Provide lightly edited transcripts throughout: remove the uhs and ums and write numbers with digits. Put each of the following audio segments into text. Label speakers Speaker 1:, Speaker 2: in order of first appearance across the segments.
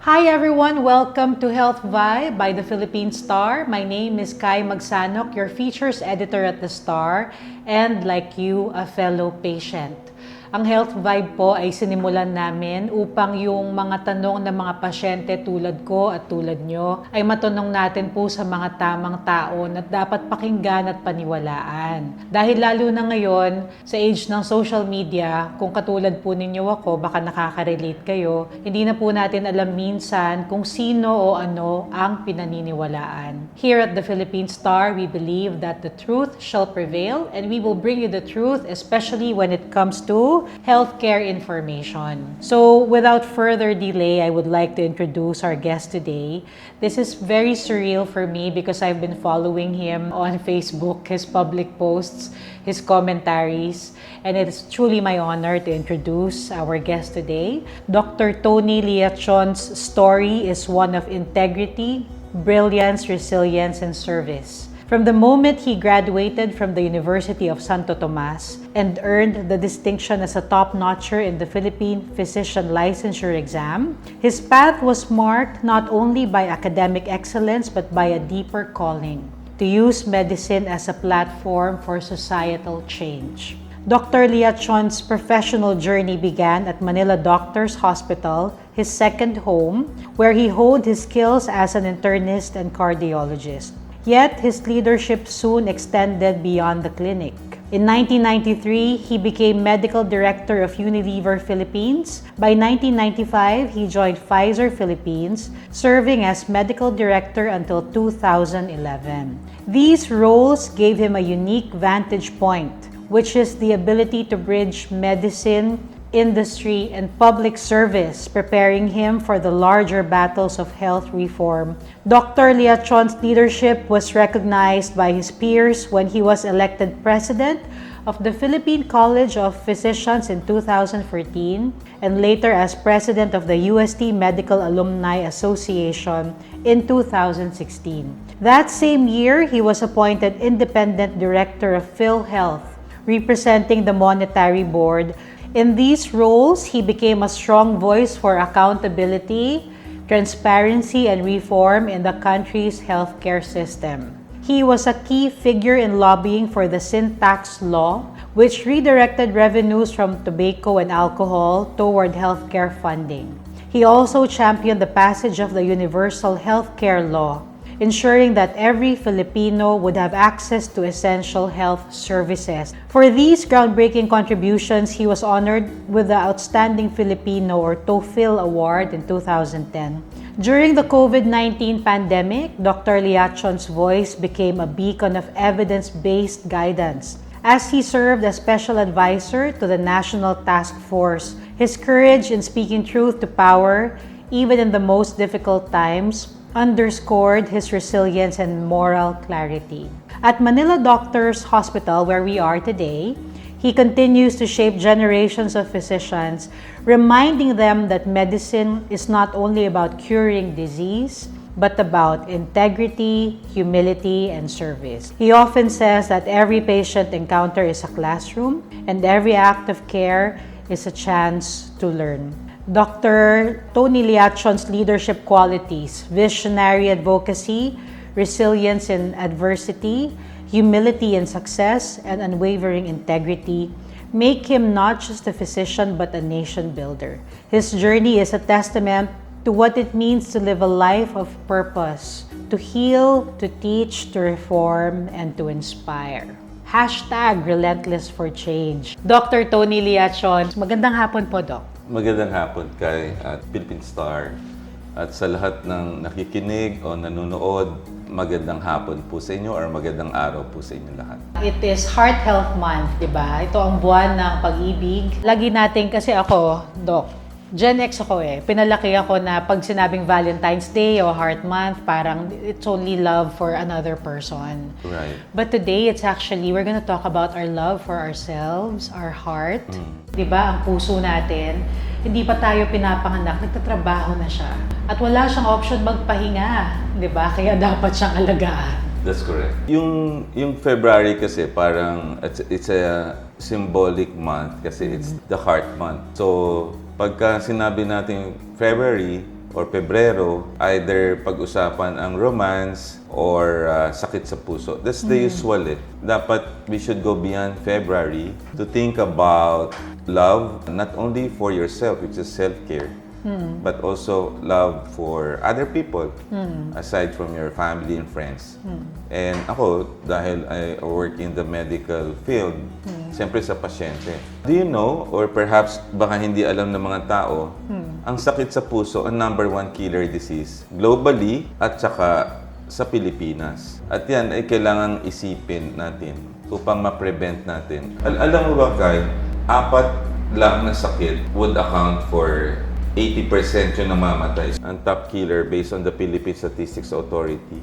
Speaker 1: Hi everyone, welcome to Health Vibe by the Philippine Star. My name is Kai Magsanok, your features editor at the Star, and like you, a fellow patient. Ang Health Vibe po ay sinimulan namin upang yung mga tanong ng mga pasyente tulad ko at tulad nyo ay matanong natin po sa mga tamang tao na dapat pakinggan at paniwalaan. Dahil lalo na ngayon, sa age ng social media, kung katulad po ninyo ako, baka nakaka-relate kayo, hindi na po natin alam minsan kung sino o ano ang pinaniniwalaan. Here at the Philippine Star, we believe that the truth shall prevail and we will bring you the truth, especially when it comes to healthcare information. So, without further delay, I would like to introduce our guest today. This is very surreal for me because I've been following him on Facebook, his public posts, his commentaries, and it is truly my honor to introduce our guest today. Dr. Tony Liachon's story is one of integrity, brilliance, resilience, and service. From the moment he graduated from the University of Santo Tomas and earned the distinction as a top-notcher in the Philippine Physician Licensure exam, his path was marked not only by academic excellence but by a deeper calling to use medicine as a platform for societal change. Dr. Liachon's professional journey began at Manila Doctors Hospital, his second home, where he honed his skills as an internist and cardiologist. Yet, his leadership soon extended beyond the clinic. In 1993, he became medical director of Unilever Philippines. By 1995, he joined Pfizer Philippines, serving as medical director until 2011. These roles gave him a unique vantage point, which is the ability to bridge medicine, industry, and public service, preparing him for the larger battles of health reform. Dr. Liachon's leadership was recognized by his peers when he was elected president of the Philippine College of Physicians in 2014 and later as president of the UST Medical Alumni Association in 2016. That same year, he was appointed independent director of PhilHealth, representing the Monetary Board. In these roles, he became a strong voice for accountability, transparency, and reform in the country's healthcare system. He was a key figure in lobbying for the Sin Tax Law, which redirected revenues from tobacco and alcohol toward healthcare funding. He also championed the passage of the Universal Healthcare Law, ensuring that every Filipino would have access to essential health services. For these groundbreaking contributions, he was honored with the Outstanding Filipino or TOEFL Award in 2010. During the COVID-19 pandemic, Dr. Liachon's voice became a beacon of evidence-based guidance. As he served as special advisor to the National Task Force, his courage in speaking truth to power, even in the most difficult times, underscored his resilience and moral clarity. At Manila Doctors Hospital, where we are today, he continues to shape generations of physicians, reminding them that medicine is not only about curing disease, but about integrity, humility, and service. He often says that every patient encounter is a classroom, and every act of care is a chance to learn. Dr. Tony Liachon's leadership qualities, visionary advocacy, resilience in adversity, humility in success, and unwavering integrity make him not just a physician but a nation builder. His journey is a testament to what it means to live a life of purpose, to heal, to teach, to reform, and to inspire. Hashtag relentless for change. Dr. Tony Liachon, magandang hapon po, Doc.
Speaker 2: Magandang hapon kay Philippine Star at sa lahat ng nakikinig o nanonood, magandang hapon po sa inyo or magandang araw po sa inyo lahat.
Speaker 1: It is Heart Health Month, di ba? Ito ang buwan ng pag-ibig. Lagi natin kasi ako, Doc, Gen X ako eh. Pinalaki ako na pag sinabing Valentine's Day o Heart Month, parang it's only love for another person.
Speaker 2: Right.
Speaker 1: But today, it's actually, we're gonna talk about our love for ourselves, our heart. Di ba? Ang puso natin, hindi pa tayo pinapanganak, nagtatrabaho na siya. At wala siyang option magpahinga, di ba? Kaya dapat siyang alagaan.
Speaker 2: That's correct. Yung February kasi parang it's a symbolic month kasi it's the heart month. So, pagka sinabi natin February, or Pebrero, either pag-usapan ang romance or sakit sa puso. That's the usual eh. Dapat we should go beyond February to think about love, not only for yourself, which is self-care, but also love for other people, aside from your family and friends. And ako, dahil I work in the medical field, siyempre sa pasyente. Do you know, or perhaps baka hindi alam ng mga tao, ang sakit sa puso ang #1 killer disease globally at saka sa Pilipinas. At yan ay kailangang isipin natin upang ma-prevent natin. Alam mo ba, Kai, 4 lang na sakit would account for 80% yung namamatay. Ang top killer based on the Philippine Statistics Authority,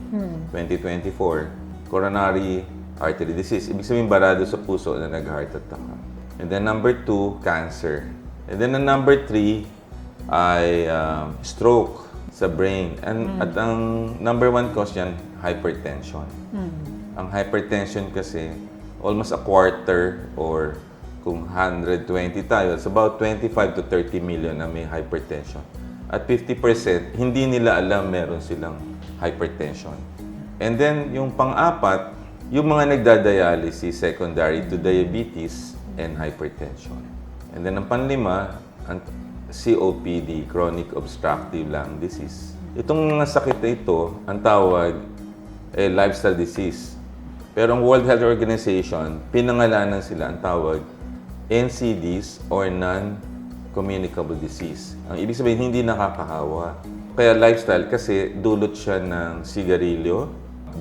Speaker 2: 2024, coronary artery disease. Ibig sabihin, barado sa puso na nag-heart attack. And then #2, cancer. And then ang #3 ay stroke sa brain. At ang #1 cause yan, hypertension. Ang hypertension kasi, almost a quarter or kung 120 tayo, it's about 25 to 30 million na may hypertension. At 50%, hindi nila alam meron silang hypertension. And then, yung pang-4, yung mga nagdadialysis secondary to diabetes and hypertension. And then, ang pang-5, ang COPD, chronic obstructive lung disease. Itong mga sakit na ito, ang tawag ay lifestyle disease. Pero ang World Health Organization, pinangalanan sila ang tawag NCDs or non-communicable disease. Ang ibig sabihin, hindi nakakahawa. Kaya lifestyle kasi dulot siya ng sigarilyo,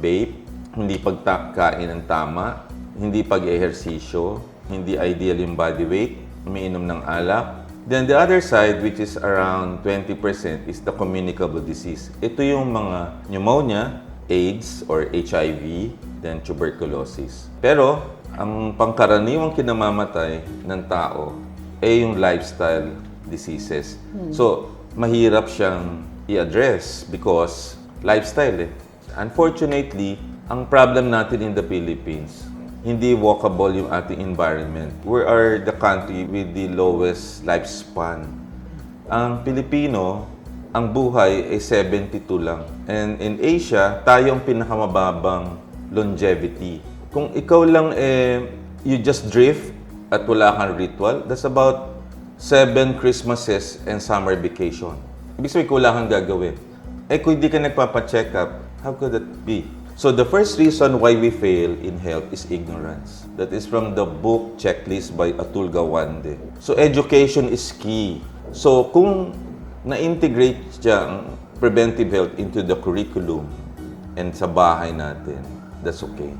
Speaker 2: vape, hindi pagkain ng tama, hindi pag-ehersisyo, hindi ideal yung body weight, umiinom ng alak. Then the other side, which is around 20%, is the communicable disease. Ito yung mga pneumonia, AIDS or HIV, then tuberculosis. Pero ang pangkaraniwang kinamamatay ng tao ay yung lifestyle diseases. So, mahirap siyang i-address because lifestyle eh. Unfortunately, ang problem natin in the Philippines, hindi walkable yung ating environment. We are the country with the lowest lifespan. Ang Pilipino, ang buhay ay 72 lang. And in Asia, tayo ang pinakamababang longevity. Kung ikaw lang you just drift at wala kang ritual, that's about 7 Christmases and summer vacation. Ibig sabihin, wala kang gagawin. Kung hindi ka nagpapacheck up, how could that be? So the first reason why we fail in health is ignorance. That is from the book Checklist by Atul Gawande. So education is key. So kung na-integrate siya ang preventive health into the curriculum and sa bahay natin, that's okay.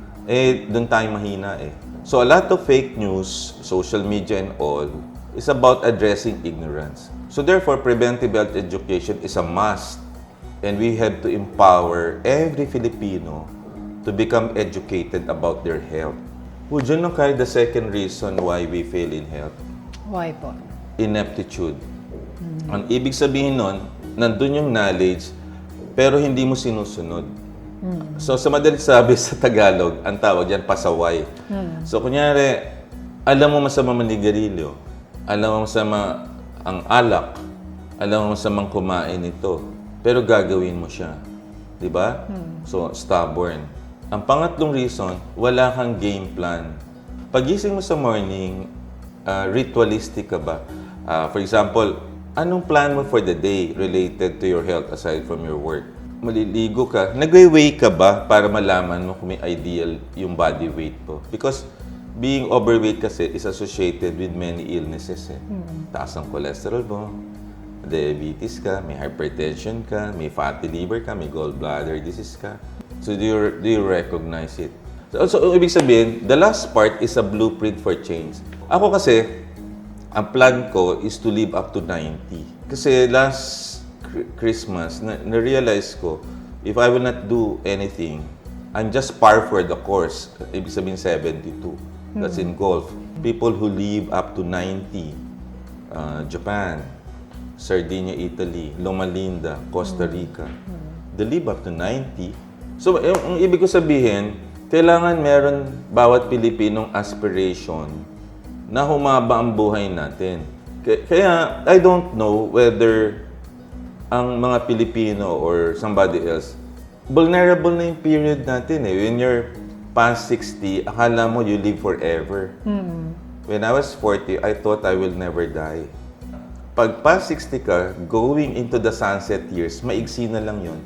Speaker 2: Doon tayo mahina eh. So a lot of fake news, social media and all, is about addressing ignorance. So therefore, preventive health education is a must. And we have to empower every Filipino to become educated about their health. Would you know, Kai, the second reason why we fail in health?
Speaker 1: Why po?
Speaker 2: Ineptitude. Ang ibig sabihin nun, nandun yung knowledge, pero hindi mo sinusunod. So, sa madalit sabi sa Tagalog, ang tawag yan, pasaway. So, kunyari, alam mo masama manigarilyo, alam mo masama ang alak, alam mo masamang kumain ito, pero gagawin mo siya. Di ba? So, stubborn. Ang pangatlong reason, wala kang game plan. Pagising mo sa morning, ritualistic ka ba? For example, anong plan mo for the day related to your health aside from your work? Maliligo ka. Nagwe-weigh ka ba para malaman mo kung may ideal yung body weight mo? Because being overweight kasi is associated with many illnesses. Taas ang cholesterol mo, diabetes ka, may hypertension ka, may fatty liver ka, may gallbladder disease ka. So do you recognize it? So ibig sabihin, the last part is a blueprint for change. Ako kasi, ang plan ko is to live up to 90. Kasi last Christmas, na-realize ko, if I will not do anything, I'm just par for the course. Ibig sabihin 72. That's in golf. People who live up to 90, Japan, Sardinia, Italy, Loma Linda, Costa Rica. They live up to 90. So, ang ibig ko sabihin, kailangan meron bawat Pilipinong aspiration na humaba ang buhay natin. Kaya, I don't know whether ang mga Pilipino or somebody else, vulnerable na yung period natin eh. When you're past 60, akala mo you live forever. When I was 40, I thought I will never die. Pag past 60 ka, going into the sunset years, maigsi na lang yun.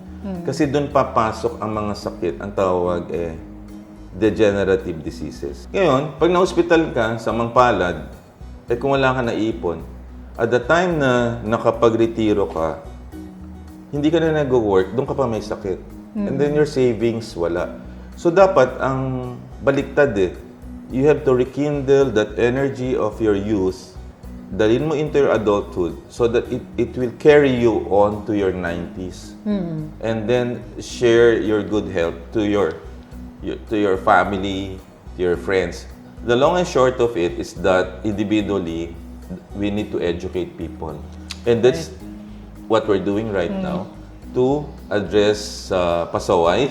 Speaker 2: Kasi doon papasok ang mga sakit, ang tawag degenerative diseases. Ngayon, pag na-hospital ka sa Mangpalad, kung wala ka naipon, at the time na nakapag-retiro ka, hindi ka na nag-work, doon ka pa may sakit. And then your savings, wala. So dapat, ang baliktad you have to rekindle that energy of your youth, dalhin mo into your adulthood so that it will carry you on to your 90s. And then share your good health to your family, to your friends. The long and short of it is that individually, we need to educate people. And that's what we're doing right now to address pasaway.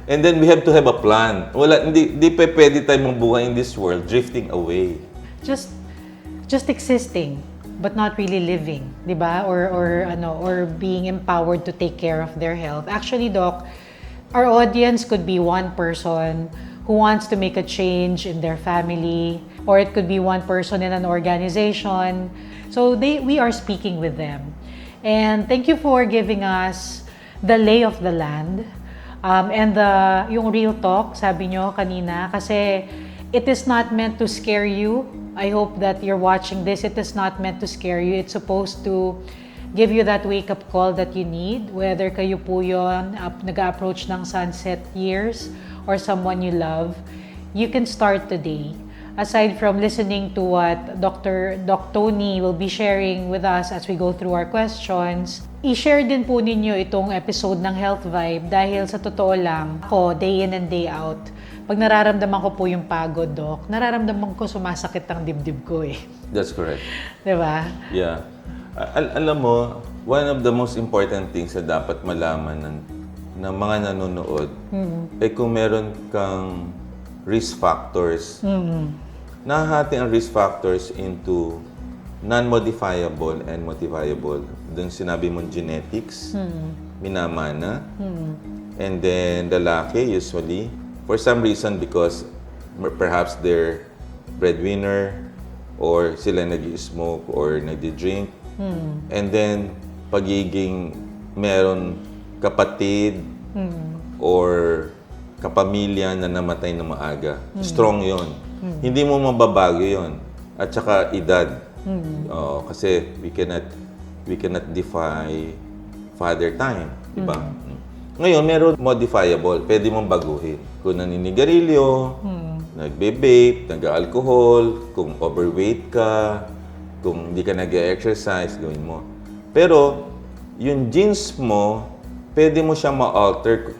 Speaker 2: And then we have to have a plan. Hindi pwede tayong mabuhay in this world drifting away.
Speaker 1: Just existing but not really living, 'di ba? Or being empowered to take care of their health. Actually, Doc, our audience could be one person who wants to make a change in their family, or it could be one person in an organization. So we are speaking with them. And thank you for giving us the lay of the land. And yung real talk, sabi nyo kanina, kasi it is not meant to scare you. I hope that you're watching this. It is not meant to scare you. It's supposed to give you that wake-up call that you need, whether kayo po yun, nag-approach ng sunset years, or someone you love. You can start today. Aside from listening to what Doc Tony will be sharing with us as we go through our questions, i-share din po ninyo itong episode ng Health Vibe dahil sa totoo lang, ako, day in and day out, pag nararamdaman ko po yung pagod, Doc, nararamdaman ko sumasakit ang dibdib ko eh.
Speaker 2: That's correct.
Speaker 1: Diba?
Speaker 2: Yeah. Alam mo, one of the most important things na dapat malaman ng mga nanonood kung meron kang risk factors. Nahahati ang risk factors into non-modifiable and modifiable. Doon sinabi mong genetics, minamana, and then lalaki usually, for some reason because perhaps they're breadwinner or sila nag-smoke or nag-drink. And then pagiging meron kapatid or kapamilya na namatay na maaga. Strong yon. Hindi mo mababago yon. At saka edad. Kasi we cannot defy father time. Diba? Ngayon, meron modifiable. Pwede mong baguhin. Kung naninigarilyo, nagbe-vape, nag-alcohol, kung overweight ka, kung hindi ka nag-exercise, gawin mo. Pero, yung genes mo, pwede mo siya ma-alter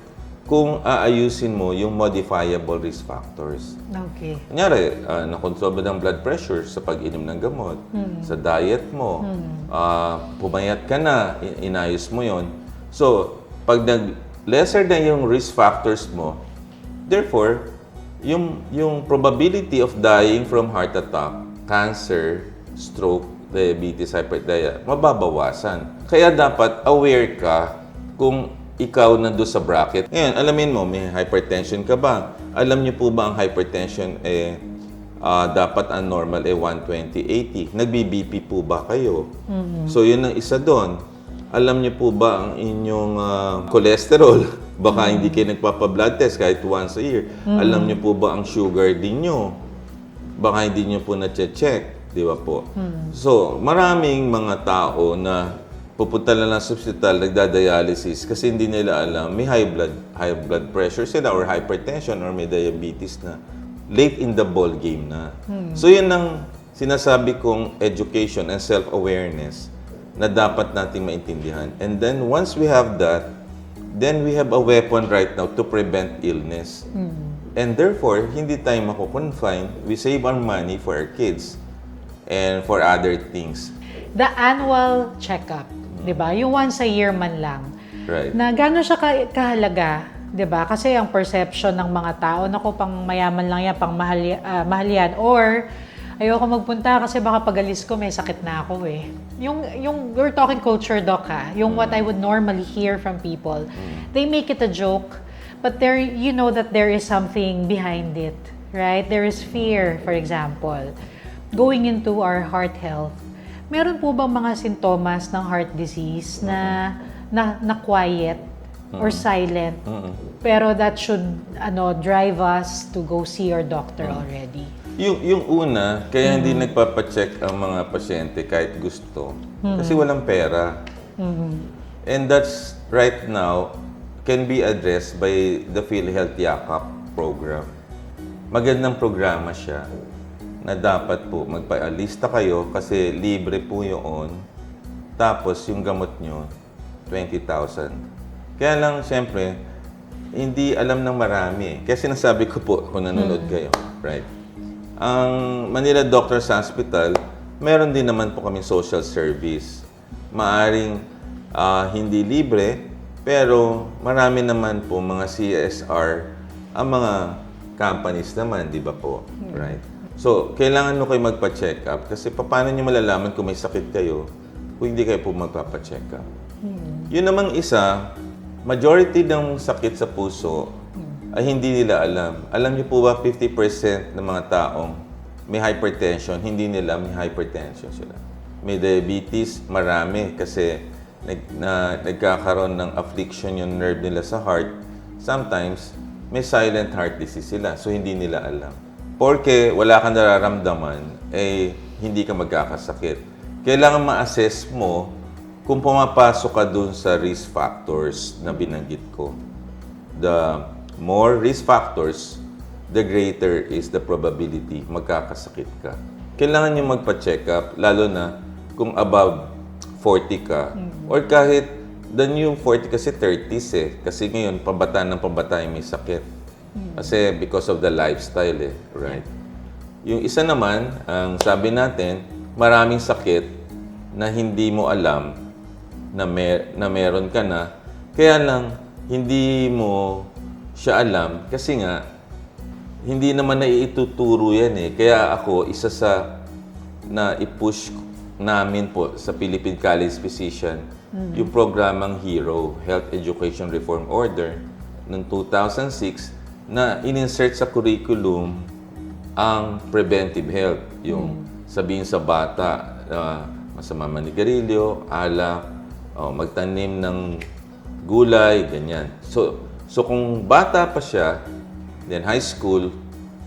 Speaker 2: kung aayusin mo yung modifiable risk factors.
Speaker 1: Okay.
Speaker 2: Kunyari, nakontrol mo ng blood pressure sa pag-inom ng gamot, sa diet mo, pumayat ka na, inayos mo yon. So, pag lesser na yung risk factors mo, therefore, yung probability of dying from heart attack, cancer, stroke, diabetes, hypertension, mababawasan. Kaya dapat aware ka kung ikaw nandun sa bracket. Ngayon, alamin mo, may hypertension ka ba? Alam niyo po ba ang hypertension dapat ang normal 120/80? Nagbi-BP po ba kayo? So, yun ang isa doon. Alam niyo po ba ang inyong cholesterol? Baka hindi kayo nagpapa-blood test kahit once a year. Alam niyo po ba ang sugar din niyo? Baka hindi niyo po na-check. Di ba po? So, maraming mga tao na pupunta na lang sa hospital, nagda-dialysis kasi hindi nila alam, may high blood pressure sila or hypertension or may diabetes na. Late in the ball game na. So, yun ang sinasabi kong education and self-awareness na dapat nating maintindihan. And then, once we have that, then we have a weapon right now to prevent illness. And therefore, hindi tayo mako-confine. We save our money for our kids and for other things.
Speaker 1: The annual checkup, 'di ba? Yung once a year man lang.
Speaker 2: Right.
Speaker 1: Na gano'n siya kahalaga, 'di ba? Kasi ang perception ng mga tao, naku, pang mayaman lang yan, pang mahal yan, or ayoko magpunta kasi baka pagalis ko may sakit na ako eh. Yung we're talking culture, Doc, ha? Yung what I would normally hear from people. They make it a joke, but you know that there is something behind it, right? There is fear, for example. Going into our heart health, meron po bang mga sintomas ng heart disease na quiet or silent, pero that should drive us to go see your doctor already?
Speaker 2: Yung una, kaya hindi nagpapacheck ang mga pasyente kahit gusto. Kasi walang pera. And that's right now can be addressed by the PhilHealth Yakap program. Magandang programa siya na dapat po magpaalista kayo kasi libre po yun. Tapos yung gamot nyo, 20,000. Kaya lang, siyempre, hindi alam ng marami. Kaya sinasabi ko po kung nanonood kayo, right? Ang Manila Doctors Hospital, meron din naman po kami social service. Maaring hindi libre, pero marami naman po mga CSR ang mga companies naman, di ba po? Right? So, kailangan nyo kayo magpa-check up kasi paano nyo malalaman kung may sakit kayo kung hindi kayo po magpapa-check up. Yun namang isa, majority ng sakit sa puso ay hindi nila alam. Alam niyo po ba 50% ng mga taong may hypertension, hindi nila may hypertension sila. May diabetes, marami kasi nagkakaroon ng affliction yung nerve nila sa heart. Sometimes, may silent heart disease sila, so hindi nila alam. Porque wala kang nararamdaman, hindi ka magkakasakit. Kailangan ma-assess mo kung pumapasok ka dun sa risk factors na binanggit ko. The more risk factors, the greater is the probability magkakasakit ka. Kailangan nyo magpa-check up, lalo na kung above 40 ka. Or kahit the new 40 kasi 30s Kasi ngayon, pabata ng pabata may sakit. Kasi because of the lifestyle right? Yung isa naman, ang sabi natin, maraming sakit na hindi mo alam na meron ka na. Kaya lang, hindi mo siya alam kasi nga, hindi naman naiituturo yan Kaya ako, isa sa na i-push namin po sa Philippine College Physician, yung programang HERO, Health Education Reform Order, noong 2006, na in-insert sa curriculum ang preventive health. Yung sabihin sa bata, masama manigarilyo, alak, magtanim ng gulay, ganyan. So kung bata pa siya, then high school,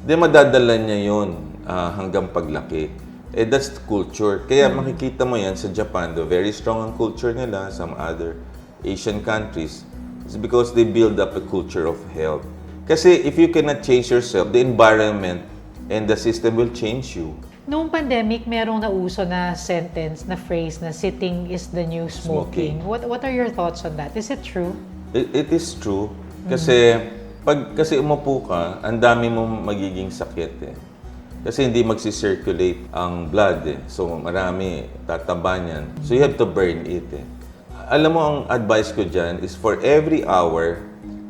Speaker 2: then madadala niya yun hanggang paglaki. That's the culture. Kaya makikita mo yan sa Japan, very strong ang culture nila, some other Asian countries. It's because they build up a culture of health. Kasi if you cannot change yourself, the environment and the system will change you.
Speaker 1: Noong pandemic, merong nauso na sentence, na phrase na sitting is the new smoking. What are your thoughts on that? Is it true?
Speaker 2: It is true. Kasi kasi umupo ka, ang dami mong magiging sakit Kasi hindi magsi-circulate ang blood So marami, tataba niyan. So you have to burn it Alam mo, ang advice ko dyan is for every hour,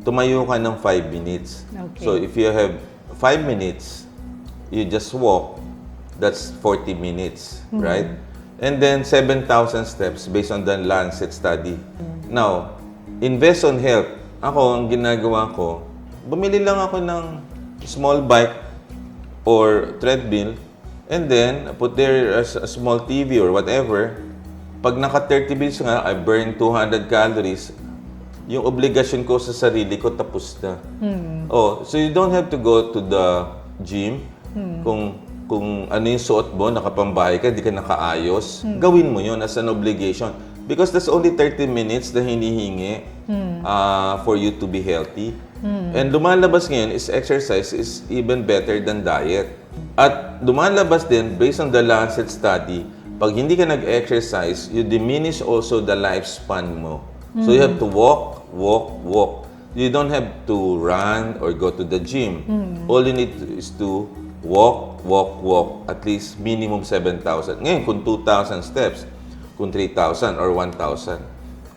Speaker 2: tumayo ka ng 5 minutes.
Speaker 1: Okay.
Speaker 2: So if you have 5 minutes, you just walk, that's 40 minutes, right? And then 7,000 steps based on the Lancet study. Now, invest on health. Ako, ang ginagawa ko, bumili lang ako ng small bike or treadmill and then put there a small TV or whatever. Pag naka 30 minutes nga, I burn 200 calories. Yung obligasyon ko sa sarili ko tapos na. So you don't have to go to the gym. Kung ano yung suot mo, nakapambahay ka, di ka nakaayos, gawin mo yun as an obligation. Because that's only 30 minutes na hinihingi for you to be healthy. And lumalabas ngayon is exercise is even better than diet. At lumalabas din, based on the Lancet study, pag hindi ka nag-exercise, you diminish also the lifespan mo. So you have to walk. You don't have to run or go to the gym. All you need is to walk. At least minimum 7,000. Ngayon, kung 2,000 steps, kung 3,000 or 1,000,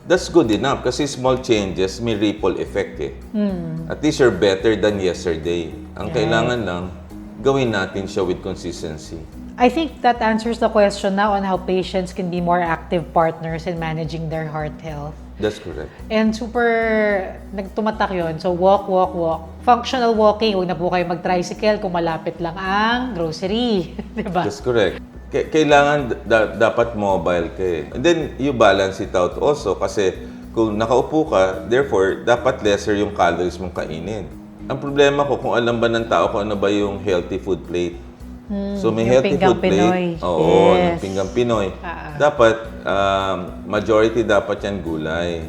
Speaker 2: that's good enough kasi small changes may ripple effect At least you're better than yesterday. Ang kailangan lang, gawin natin siya with consistency.
Speaker 1: I think that answers the question now on how patients can be more active partners in managing their heart health.
Speaker 2: That's correct.
Speaker 1: And super nagtumatak yun. So walk, walk, walk. Functional walking, huwag na po kayo mag-tricycle kung malapit lang ang grocery. Diba?
Speaker 2: That's correct. Kailangan dapat mobile ka eh. And then you balance it out also kasi kung nakaupo ka, therefore dapat lesser yung calories mong kainin. Ang problema ko kung alam ba ng tao kung ano ba yung healthy food plate. So may
Speaker 1: yung
Speaker 2: healthy
Speaker 1: pinggang
Speaker 2: food plate.
Speaker 1: Pinoy.
Speaker 2: Oo,
Speaker 1: Yes.
Speaker 2: yung pinggang Pinoy. Dapat majority dapat yan gulay.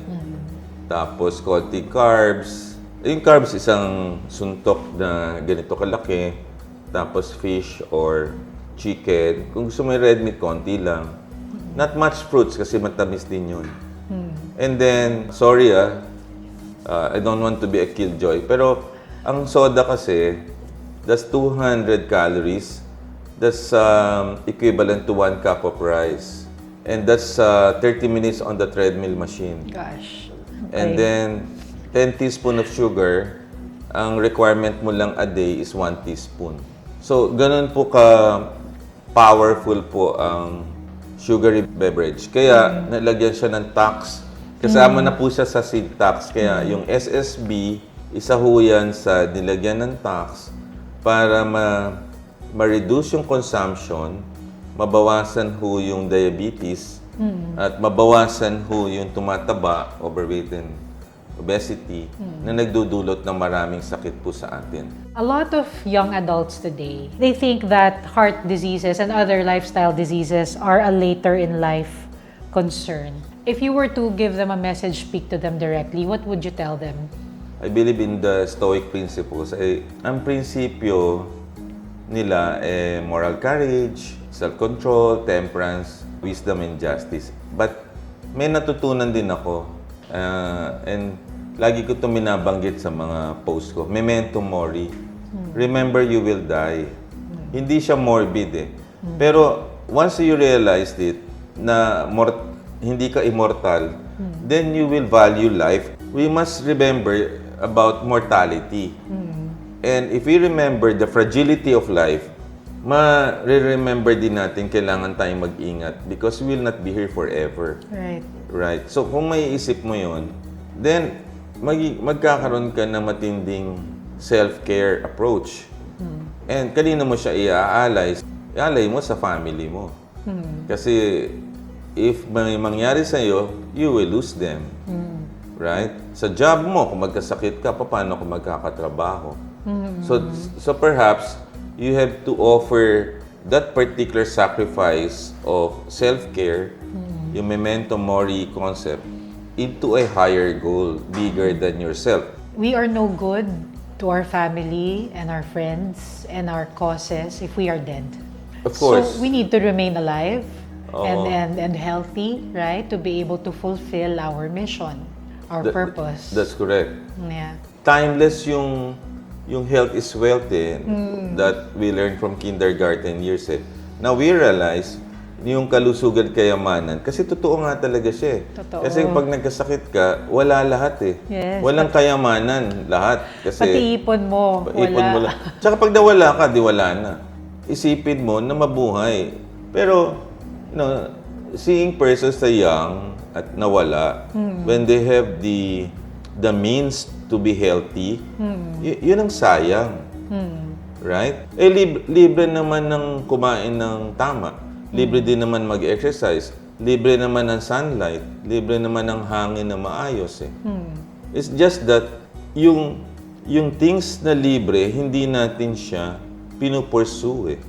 Speaker 2: Tapos konti carbs. Yung carbs isang suntok na ganito kalaki. Tapos fish or chicken. Kung gusto mo yung red meat, konti lang. Not much fruits kasi matamis din yun. And then, sorry I don't want to be a killjoy. Pero ang soda kasi, that's 200 calories. That's equivalent to 1 cup of rice. And that's 30 minutes on the treadmill machine.
Speaker 1: Gosh.
Speaker 2: And then, 10 teaspoon of sugar, ang requirement mo lang a day is 1 teaspoon. So, ganun po ka-powerful po ang sugary beverage. Kaya, nalagyan siya ng tax. Kasama na po siya sa seed tax. Kaya, yung SSB, isa ho yan sa nilagyan ng tax para ma-reduce yung consumption, mabawasan ho yung diabetes, at mabawasan ho yung tumataba, overweight and obesity, na nagdudulot ng maraming sakit po sa atin.
Speaker 1: A lot of young adults today, they think that heart diseases and other lifestyle diseases are a later in life concern. If you were to give them a message, speak to them directly, what would you tell them?
Speaker 2: I believe in the Stoic principles. Ang prinsipyo nila moral courage, self-control, temperance, wisdom, and justice. But may natutunan din ako. And lagi ko ito minabanggit sa mga post ko. Memento mori. Remember you will die. Hindi siya morbid eh. Pero once you realized it, na hindi ka immortal, then you will value life. We must remember about mortality. And if we remember the fragility of life, ma-remember din natin kailangan tayong mag-ingat because we will not be here forever.
Speaker 1: Right.
Speaker 2: Right. So kung may isip mo yon, then magkakaroon ka ng matinding self-care approach. And kanina mo siya iaalay mo sa family mo. Kasi if may mangyari sa'yo, you will lose them. Right? Sa job mo, kung magkasakit ka, paano kung magkakatrabaho? So perhaps, you have to offer that particular sacrifice of self-care, yung memento mori concept, into a higher goal, bigger than yourself.
Speaker 1: We are no good to our family and our friends and our causes if we are dead.
Speaker 2: Of course.
Speaker 1: So we need to remain alive
Speaker 2: Oo.
Speaker 1: and healthy, right? To be able to fulfill our mission, our purpose.
Speaker 2: That's correct.
Speaker 1: Yeah.
Speaker 2: Timeless yung health is wealth that we learned from kindergarten years eh. Now we realize yung kalusugan kayamanan kasi totoo nga talaga siya eh.
Speaker 1: Totoo.
Speaker 2: Kasi pag nagkasakit ka, wala lahat eh.
Speaker 1: Yes.
Speaker 2: Walang kayamanan lahat kasi
Speaker 1: Pati ipon mo,
Speaker 2: ipon
Speaker 1: wala.
Speaker 2: mo lang. Tsaka pag nawala ka, di wala na. Isipin mo na mabuhay. Pero seeing persons na young at nawala, when they have the means to be healthy, yun ang sayang. Right? Libre naman ng kumain ng tama. Libre din naman mag-exercise. Libre naman ng sunlight. Libre naman ng hangin na maayos eh. It's just that yung things na libre, hindi natin siya pinupursue eh.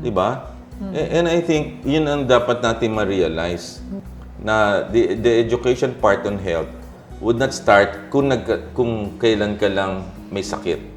Speaker 2: Diba? And I think yun ang dapat natin ma-realize na the education part on health would not start kung kailan ka lang may sakit.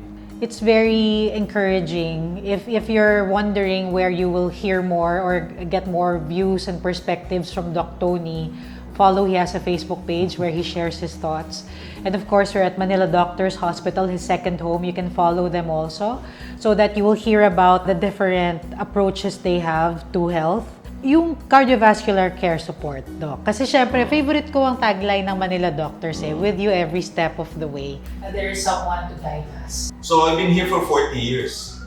Speaker 1: It's very encouraging if you're wondering where you will hear more or get more views and perspectives from Doc Tony. Follow, he has a Facebook page where he shares his thoughts. And of course, we're at Manila Doctors Hospital, his second home. You can follow them also so that you will hear about the different approaches they have to health. Yung cardiovascular care support, Doc. Kasi syempre, favorite ko ang tagline ng Manila Doctors with you every step of the way. And there is someone to guide us.
Speaker 2: So I've been here for 40 years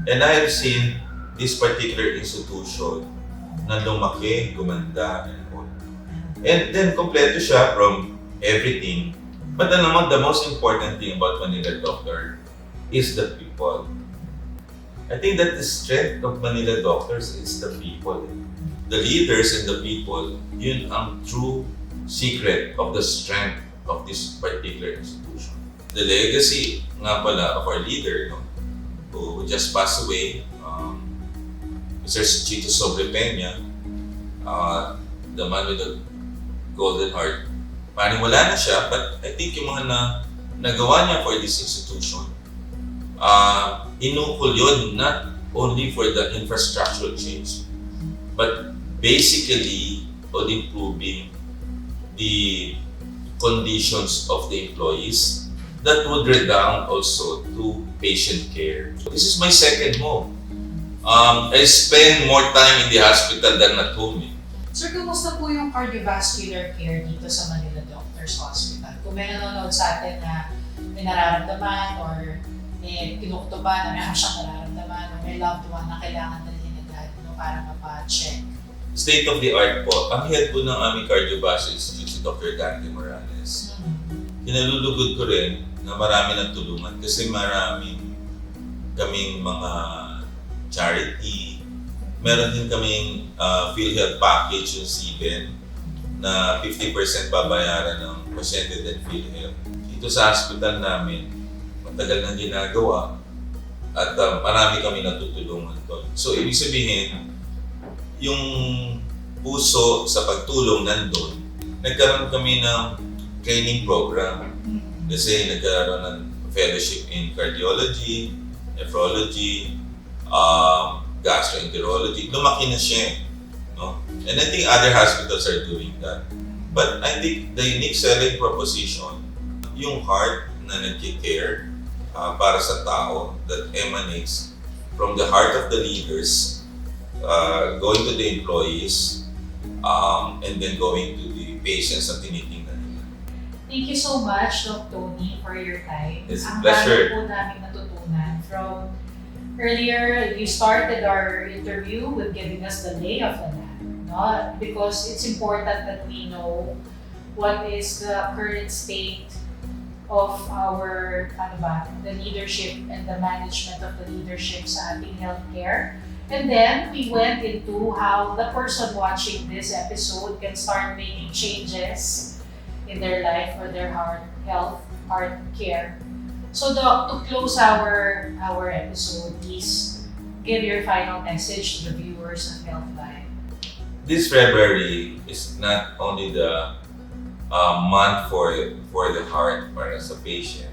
Speaker 2: and I have seen this particular institution na lumaki, gumanda, and all. And then, kompleto siya from everything. But then naman, the most important thing about Manila Doctor is the people. I think that the strength of Manila Doctors is the people. The leaders and the people, yun ang true secret of the strength of this particular institution. The legacy nga pala of our leader, who just passed away, Mr. Chito Sobre Peña, the man with the golden heart. Parang wala na siya, but I think yung mga nagawa niya for this institution, inukol yun not only for the infrastructural change, but basically on improving the conditions of the employees that would redound also to patient care. This is my second home. I spend more time in the hospital than at home.
Speaker 3: Sir, kumusta po yung cardiovascular care dito sa Manila Doctors Hospital? Kung may nanonood sa atin na may nararamdaman or may kinuktuban na meron siyang nararamdaman or may loved one na kailangan dalhin agad para mapa-check.
Speaker 2: State of the art po. Ang head po ng aming cardiovascular institute si Dr. Dante Morales. Kinalulugod ko rin na marami ng tulungan kasi maraming kaming mga charity. Meron din kaming PhilHealth package yung CBEN na 50% babayaran ng pasyente din PhilHealth. Dito sa hospital namin, matagal na ginagawa at marami kami natutulungan doon. So, ibig sabihin, yung puso sa pagtulong nandun, nagkaroon kami ng training program. Kasi nagkaroon ng fellowship in cardiology, nephrology, gastroenterology. Lumaki na siya. No? And I think other hospitals are doing that. But I think the unique selling proposition, yung heart na nag-care para sa tao that emanates from the heart of the leaders, going to the employees, and then going to the patients na tinitingnan nila.
Speaker 3: Thank you so much, Doc Tony, for your time.
Speaker 2: It's a
Speaker 3: Ang
Speaker 2: pleasure.
Speaker 3: dami po namin natutunan from earlier, you started our interview with giving us the lay of the land, no? Because it's important that we know what is the current state of our, the leadership and the management of the leadership sa ating healthcare. And then, we went into how the person watching this episode can start making changes in their life for their heart care. So, Doc, to close our episode, please give your final message to the viewers of Health Vibe.
Speaker 2: This February is not only the month for the heart para sa patient.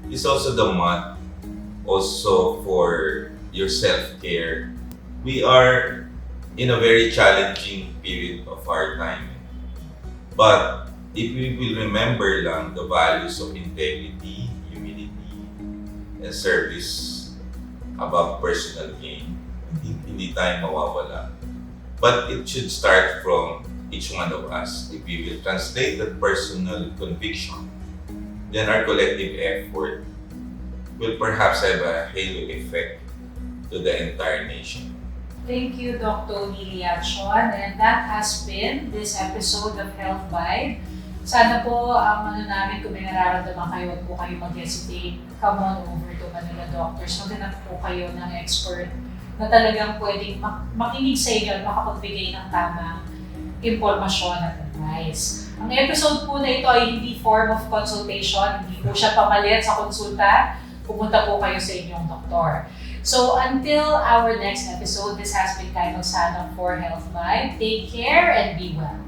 Speaker 2: It's also the month also for your self-care. We are in a very challenging period of our time. But if we will remember lang the values of integrity, humility, and service above personal gain, hindi tayo mawawala. But it should start from each one of us. If we will translate that personal conviction, then our collective effort will perhaps have a halo effect to the entire nation.
Speaker 3: Thank you, Dr. Liachon. And that has been this episode of Health Vibe. Sana po ang namin, kung may nararamdaman kayo, huwag po kayo mag-hesitate. Come on over to Manila Doctors. Maghanap po kayo ng expert na talagang pwedeng makinig sa inyo at makapagbigay ng tamang impormasyon at advice. Ang episode po na ito ay hindi form of consultation, hindi po siya pamalit sa konsulta. Pumunta po kayo sa inyong doktor. So until our next episode, this has been Kai Magsanok for Health Vibe. Take care and be well.